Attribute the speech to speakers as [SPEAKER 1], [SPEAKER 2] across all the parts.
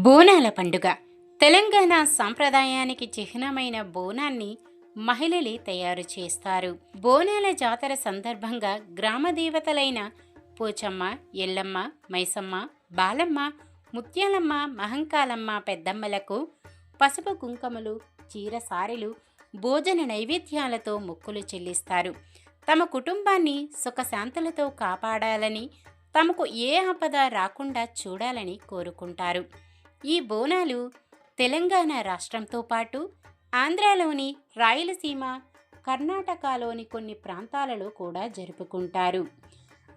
[SPEAKER 1] బోనాల పండుగ తెలంగాణ సాంప్రదాయానికి చిహ్నమైన బోనాన్ని మహిళలే తయారు చేస్తారు. బోనాల జాతర సందర్భంగా గ్రామ దేవతలైన పోచమ్మ, ఎల్లమ్మ, మైసమ్మ, బాలమ్మ, ముత్యాలమ్మ, మహంకాలమ్మ పెద్దమ్మలకు పసుపు కుంకుమలు, చీర సారెలు, భోజన నైవేద్యాలతో మొక్కులు చెల్లిస్తారు. తమ కుటుంబాన్ని సుఖశాంతులతో కాపాడాలని, తమకు ఏ ఆపద రాకుండా చూడాలని కోరుకుంటారు. ఈ బోనాలు తెలంగాణ రాష్ట్రంతో పాటు ఆంధ్రాలోని రాయలసీమ, కర్ణాటకలోని కొన్ని ప్రాంతాలలో కూడా జరుపుకుంటారు.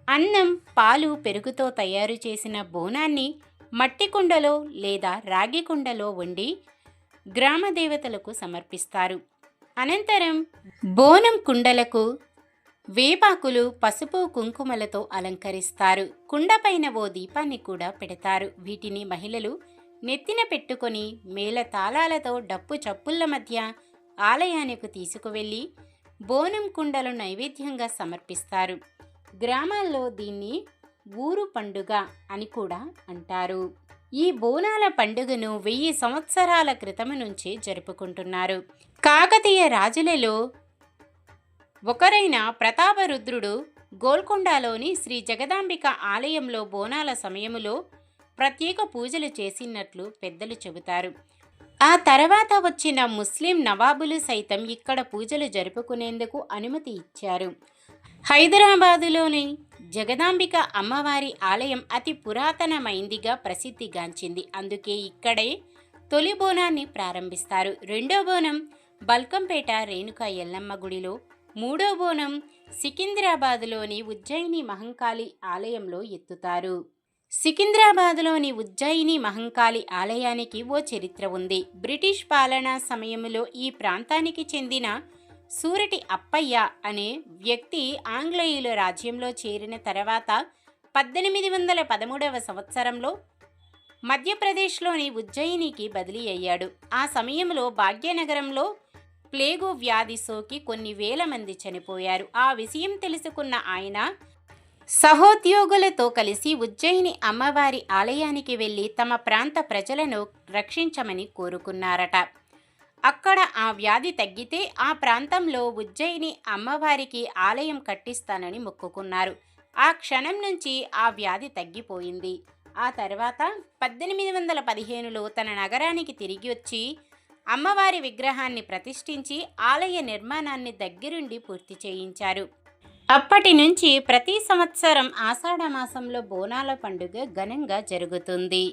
[SPEAKER 1] అన్నం, పాలు, పెరుగుతో తయారు చేసిన బోనాన్ని మట్టి కుండలో లేదా రాగి కుండలో వండి గ్రామ దేవతలకు సమర్పిస్తారు. అనంతరం బోనం కుండలకు వేపాకులు, పసుపు, కుంకుమలతో అలంకరిస్తారు. కుండపైన ఓ దీపాన్ని కూడా పెడతారు. వీటిని మహిళలు నెత్తిన పెట్టుకొని మేళతాళాలతో డప్పు చప్పుళ్ళ మధ్య ఆలయానికి తీసుకువెళ్ళి బోనం కుండలు నైవేద్యంగా సమర్పిస్తారు. గ్రామాల్లో దీన్ని ఊరు పండుగ అని కూడా అంటారు. ఈ బోనాల పండుగను 1000 సంవత్సరాల క్రితం నుంచే జరుపుకుంటున్నారు. కాకతీయ రాజులలో ఒకరైన ప్రతాపరుద్రుడు గోల్కొండలోని శ్రీ జగదాంబిక ఆలయంలో బోనాల సమయంలో ప్రత్యేక పూజలు చేసినట్లు పెద్దలు చెబుతారు. ఆ తర్వాత వచ్చిన ముస్లిం నవాబులు సైతం ఇక్కడ పూజలు జరుపుకునేందుకు అనుమతి ఇచ్చారు. హైదరాబాదులోని జగదాంబిక అమ్మవారి ఆలయం అతి పురాతనమైందిగా ప్రసిద్ధిగాంచింది. అందుకే ఇక్కడే తొలి బోనాన్ని ప్రారంభిస్తారు. రెండో బోనం బల్కంపేట రేణుకా ఎల్లమ్మ గుడిలో, మూడో బోనం సికింద్రాబాద్లోని ఉజ్జయిని మహంకాళి ఆలయంలో ఎత్తుతారు. సికింద్రాబాద్లోని ఉజ్జయిని మహంకాళి ఆలయానికి ఓ చరిత్ర ఉంది. బ్రిటిష్ పాలనా సమయంలో ఈ ప్రాంతానికి చెందిన సూరటి అప్పయ్య అనే వ్యక్తి ఆంగ్లేయుల రాజ్యంలో చేరిన తర్వాత 1813 సంవత్సరంలో మధ్యప్రదేశ్లోని ఉజ్జయినికి బదిలీ అయ్యాడు. ఆ సమయంలో భాగ్యనగరంలో ప్లేగు వ్యాధి సోకి కొన్ని వేల మంది చనిపోయారు. ఆ విషయం తెలుసుకున్న ఆయన సహోద్యోగులతో కలిసి ఉజ్జయిని అమ్మవారి ఆలయానికి వెళ్ళి తమ ప్రాంత ప్రజలను రక్షించమని కోరుకున్నారట. అక్కడ ఆ వ్యాధి తగ్గితే ఆ ప్రాంతంలో ఉజ్జయిని అమ్మవారికి ఆలయం కట్టిస్తానని మొక్కుకున్నారు. ఆ క్షణం నుంచి ఆ వ్యాధి తగ్గిపోయింది. ఆ తర్వాత 1815లో తన నగరానికి తిరిగి వచ్చి అమ్మవారి విగ్రహాన్ని ప్రతిష్ఠించి ఆలయ నిర్మాణాన్ని దగ్గరుండి పూర్తి చేయించారు. అప్పటి నుంచి ప్రతి సంవత్సరం ఆషాఢ మాసంలో బోనాల పండుగ ఘనంగా జరుగుతుంది.